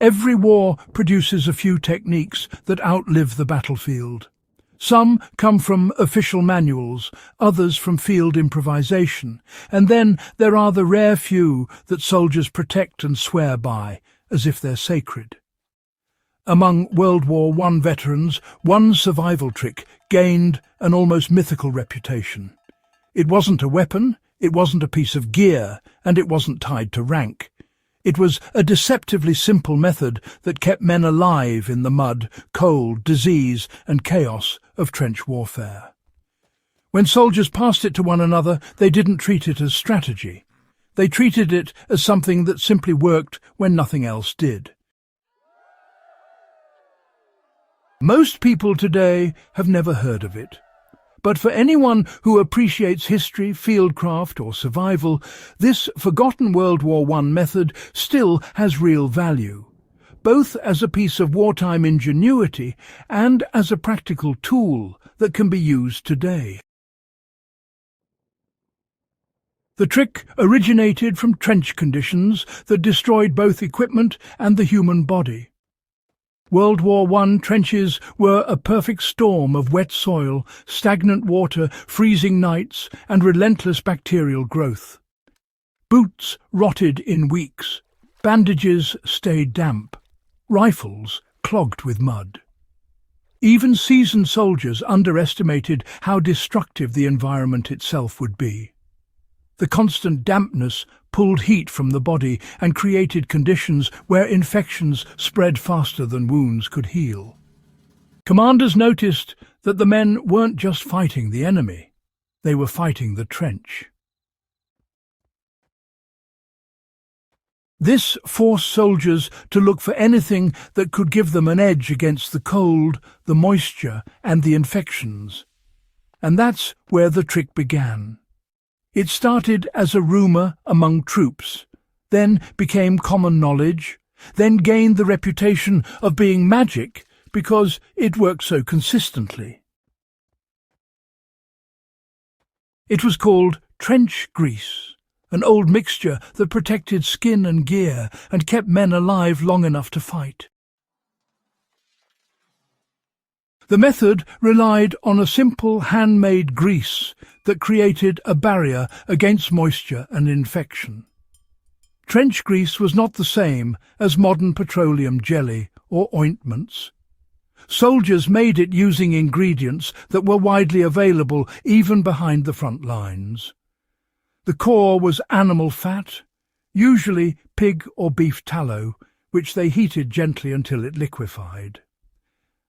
Every war produces a few techniques that outlive the battlefield. Some come from official manuals, others from field improvisation, and then there are the rare few that soldiers protect and swear by, as if they're sacred. Among World War I veterans, one survival trick gained an almost mythical reputation. It wasn't a weapon, it wasn't a piece of gear, and it wasn't tied to rank. It was a deceptively simple method that kept men alive in the mud, cold, disease, and chaos of trench warfare. When soldiers passed it to one another, they didn't treat it as strategy. They treated it as something that simply worked when nothing else did. Most people today have never heard of it. But for anyone who appreciates history, fieldcraft, or survival, this forgotten World War I method still has real value, both as a piece of wartime ingenuity and as a practical tool that can be used today. The trick originated from trench conditions that destroyed both equipment and the human body. World War I trenches were a perfect storm of wet soil, stagnant water, freezing nights, and relentless bacterial growth. Boots rotted in weeks, bandages stayed damp, rifles clogged with mud. Even seasoned soldiers underestimated how destructive the environment itself would be. The constant dampness pulled heat from the body and created conditions where infections spread faster than wounds could heal. Commanders noticed that the men weren't just fighting the enemy, they were fighting the trench. This forced soldiers to look for anything that could give them an edge against the cold, the moisture, and the infections. And that's where the trick began. It started as a rumour among troops, then became common knowledge, then gained the reputation of being magic because it worked so consistently. It was called trench grease, an old mixture that protected skin and gear and kept men alive long enough to fight. The method relied on a simple handmade grease that created a barrier against moisture and infection. Trench grease was not the same as modern petroleum jelly or ointments. Soldiers made it using ingredients that were widely available even behind the front lines. The core was animal fat, usually pig or beef tallow, which they heated gently until it liquefied.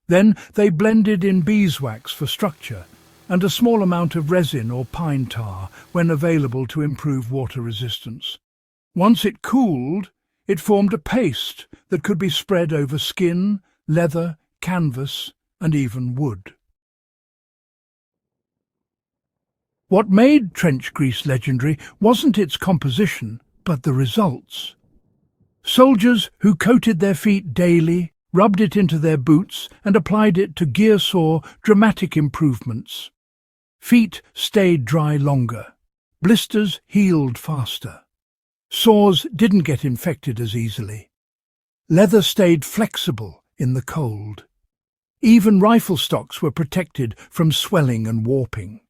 Then they blended in beeswax for structure and a small amount of resin or pine tar when available to improve water resistance. Once it cooled, it formed a paste that could be spread over skin, leather, canvas, and even wood. What made trench grease legendary wasn't its composition, but the results. Soldiers who coated their feet daily, rubbed it into their boots, and applied it to gear saw dramatic improvements. Feet stayed dry longer. Blisters healed faster. Sores didn't get infected as easily. Leather stayed flexible in the cold. Even rifle stocks were protected from swelling and warping.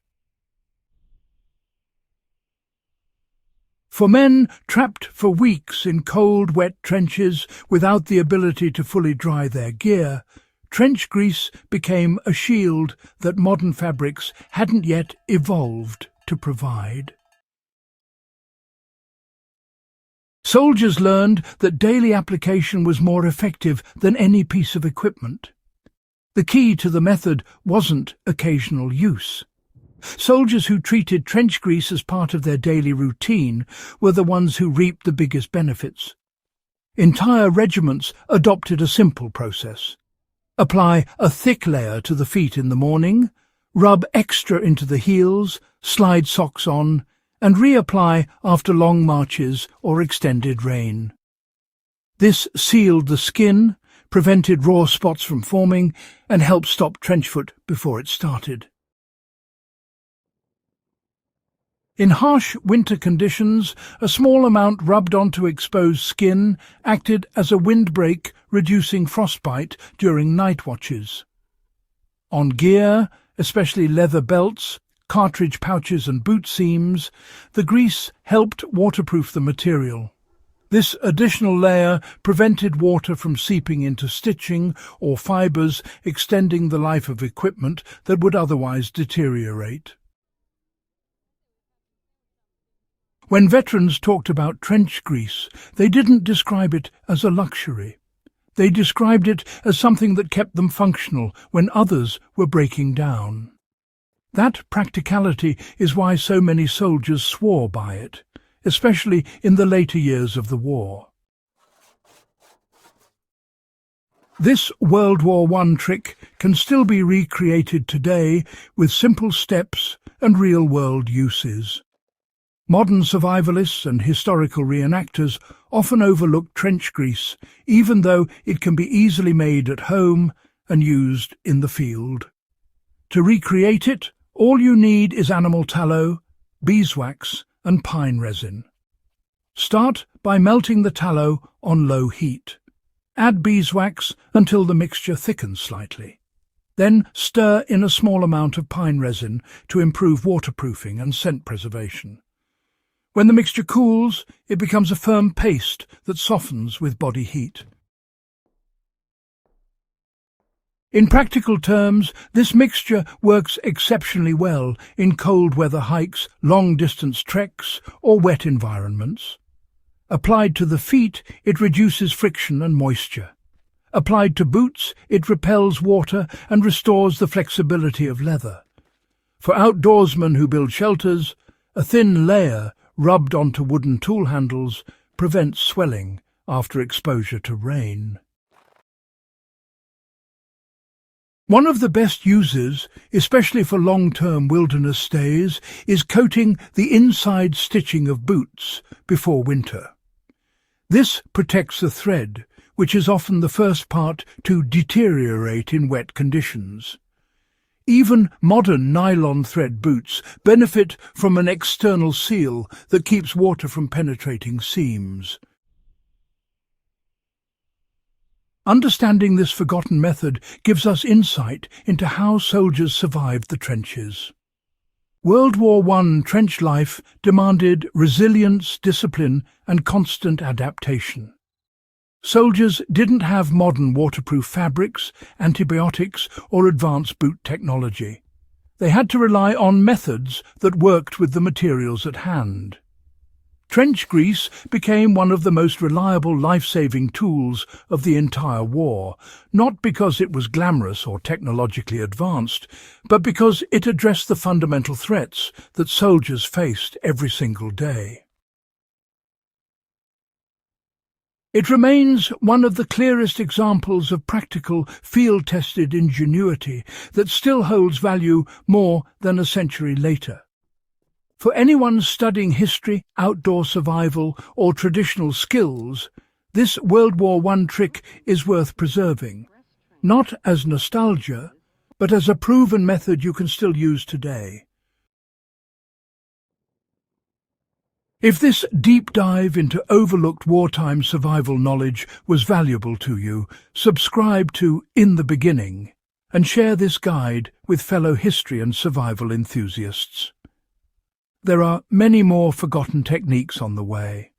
For men trapped for weeks in cold, wet trenches without the ability to fully dry their gear, trench grease became a shield that modern fabrics hadn't yet evolved to provide. Soldiers learned that daily application was more effective than any piece of equipment. The key to the method wasn't occasional use. Soldiers who treated trench grease as part of their daily routine were the ones who reaped the biggest benefits. Entire regiments adopted a simple process. Apply a thick layer to the feet in the morning, rub extra into the heels, slide socks on, and reapply after long marches or extended rain. This sealed the skin, prevented raw spots from forming, and helped stop trench foot before it started. In harsh winter conditions, a small amount rubbed onto exposed skin acted as a windbreak reducing frostbite during night watches. On gear, especially leather belts, cartridge pouches and boot seams, the grease helped waterproof the material. This additional layer prevented water from seeping into stitching or fibres, extending the life of equipment that would otherwise deteriorate. When veterans talked about trench grease, they didn't describe it as a luxury. They described it as something that kept them functional when others were breaking down. That practicality is why so many soldiers swore by it, especially in the later years of the war. This World War I trick can still be recreated today with simple steps and real-world uses. Modern survivalists and historical reenactors often overlook trench grease, even though it can be easily made at home and used in the field. To recreate it, all you need is animal tallow, beeswax and pine resin. Start by melting the tallow on low heat. Add beeswax until the mixture thickens slightly. Then stir in a small amount of pine resin to improve waterproofing and scent preservation. When the mixture cools, it becomes a firm paste that softens with body heat. In practical terms, this mixture works exceptionally well in cold weather hikes, long-distance treks, or wet environments. Applied to the feet, it reduces friction and moisture. Applied to boots, it repels water and restores the flexibility of leather. For outdoorsmen who build shelters, a thin layer rubbed onto wooden tool handles prevents swelling after exposure to rain. One of the best uses, especially for long-term wilderness stays, is coating the inside stitching of boots before winter. This protects the thread, which is often the first part to deteriorate in wet conditions. Even modern nylon thread boots benefit from an external seal that keeps water from penetrating seams. Understanding this forgotten method gives us insight into how soldiers survived the trenches. World War I trench life demanded resilience, discipline, and constant adaptation. Soldiers didn't have modern waterproof fabrics, antibiotics, or advanced boot technology. They had to rely on methods that worked with the materials at hand. Trench grease became one of the most reliable life-saving tools of the entire war, not because it was glamorous or technologically advanced, but because it addressed the fundamental threats that soldiers faced every single day. It remains one of the clearest examples of practical, field-tested ingenuity that still holds value more than a century later. For anyone studying history, outdoor survival, or traditional skills, this World War I trick is worth preserving, not as nostalgia, but as a proven method you can still use today. If this deep dive into overlooked wartime survival knowledge was valuable to you, subscribe to In the Beginning and share this guide with fellow history and survival enthusiasts. There are many more forgotten techniques on the way.